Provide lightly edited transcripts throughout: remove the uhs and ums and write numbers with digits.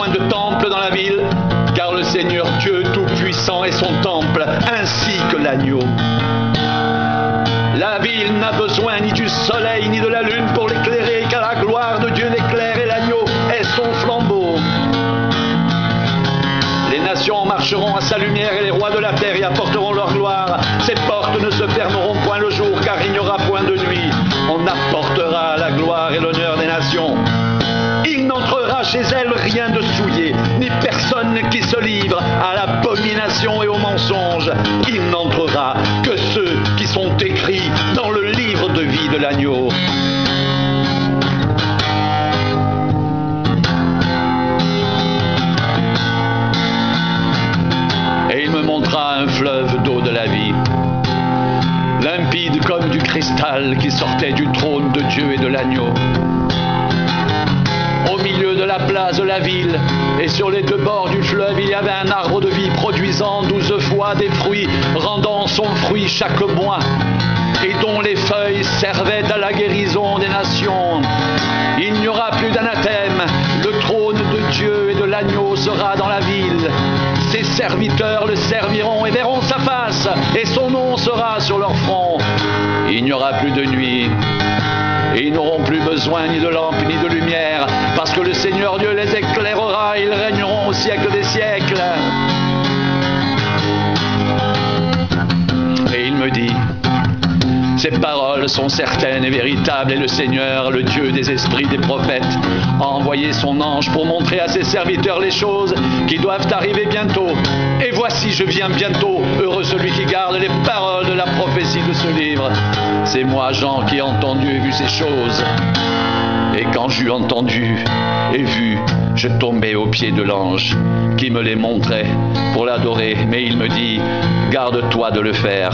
point de temple dans la ville, car le Seigneur Dieu Tout-Puissant est son temple, ainsi que l'agneau. La ville n'a besoin ni du soleil ni de la lune pour l'éclairer, car la gloire de Dieu l'éclaire et l'agneau est son flambeau. Les nations marcheront à sa lumière et les rois de la terre y apporteront leur gloire. Ses portes ne se fermeront point le jour, car il n'y aura point de nuit. On apportera la gloire et l'honneur des nations. Il n'entrera chez elles rien de souillé, ni personne qui se livre à l'abomination et au mensonge. Il n'entrera que ceux qui sont écrits dans le livre de vie de l'agneau. Et il me montra un fleuve d'eau de la vie, limpide comme du cristal qui sortait du trône de Dieu et de l'agneau. Au milieu de la place de la ville et sur les deux bords du fleuve, il y avait un arbre de vie produisant 12 fois des fruits, rendant son fruit chaque mois, et dont les feuilles servaient à la guérison des nations. Il n'y aura plus d'anathème, le trône de Dieu et de l'agneau sera dans la ville. Ses serviteurs le serviront et verront sa face, et son nom sera sur leur front. Il n'y aura plus de nuit, et ils n'auront plus besoin ni de lampe ni de lumière, parce que le Seigneur Dieu les éclairera, et ils régneront au siècle des siècles. Et il me dit: ces paroles sont certaines et véritables, et le Seigneur, le Dieu des esprits des prophètes, a envoyé son ange pour montrer à ses serviteurs les choses qui doivent arriver bientôt. Et voici, je viens bientôt, heureux celui qui garde les paroles de la prophétie de ce livre. C'est moi, Jean, qui ai entendu et vu ces choses. Et quand j'eus entendu et vu, je tombai aux pieds de l'ange qui me les montrait pour l'adorer. Mais il me dit: garde-toi de le faire.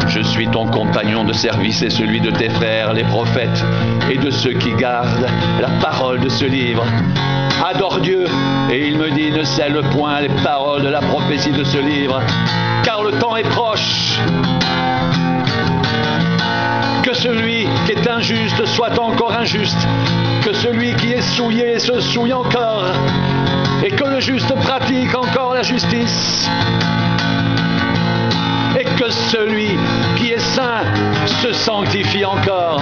Je suis ton compagnon de service et celui de tes frères, les prophètes, et de ceux qui gardent la parole de ce livre. Adore Dieu. Et il me dit: ne scelle point les paroles de la prophétie de ce livre, car le temps est proche. Que celui qui est injuste soit encore injuste, que celui qui est souillé se souille encore, et que le juste pratique encore la justice, et que celui qui est saint se sanctifie encore.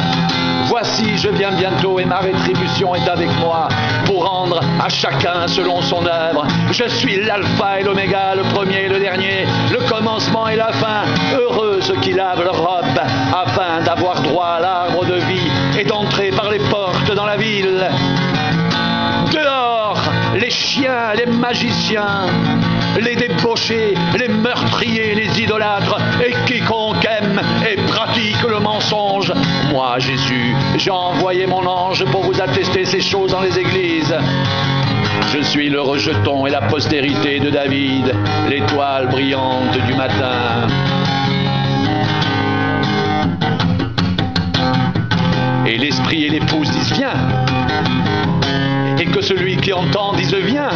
Voici, je viens bientôt, et ma rétribution est avec moi, pour rendre à chacun selon son œuvre. Je suis l'alpha et l'oméga, le premier et le dernier, le commencement et la fin. Heureux ceux qui lavent leur robe, afin d'avoir droit à l'arbre de vie et d'entrer par les portes dans la ville. Dehors, les chiens, les magiciens, les débauchés, les meurtriers, les idolâtres, et quiconque aime et pratique le mensonge. Moi, Jésus, j'ai envoyé mon ange pour vous attester ces choses dans les églises. Je suis le rejeton et la postérité de David, l'étoile brillante du matin. Et l'esprit et l'épouse disent: viens. Et que celui qui entend dise: viens.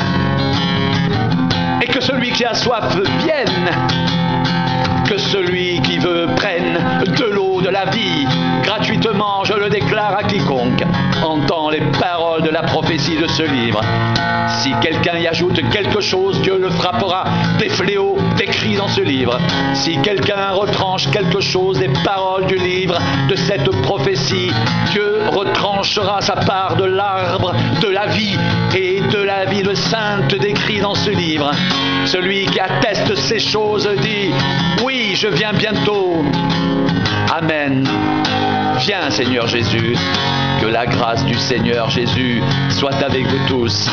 Et que celui qui a soif vienne. Que celui qui veut prenne de l'eau de la vie. Gratuitement, je le déclare à quiconque entend les paroles de la prophétie de ce livre. Si quelqu'un y ajoute quelque chose, Dieu le frappera des fléaux décrits dans ce livre. Si quelqu'un retranche quelque chose des paroles du livre de cette prophétie, Dieu retranchera sa part de l'arbre de la vie et de la ville sainte décrit dans ce livre. Celui qui atteste ces choses dit: oui, je viens bientôt. Amen. Viens, Seigneur Jésus. Que la grâce du Seigneur Jésus soit avec vous tous.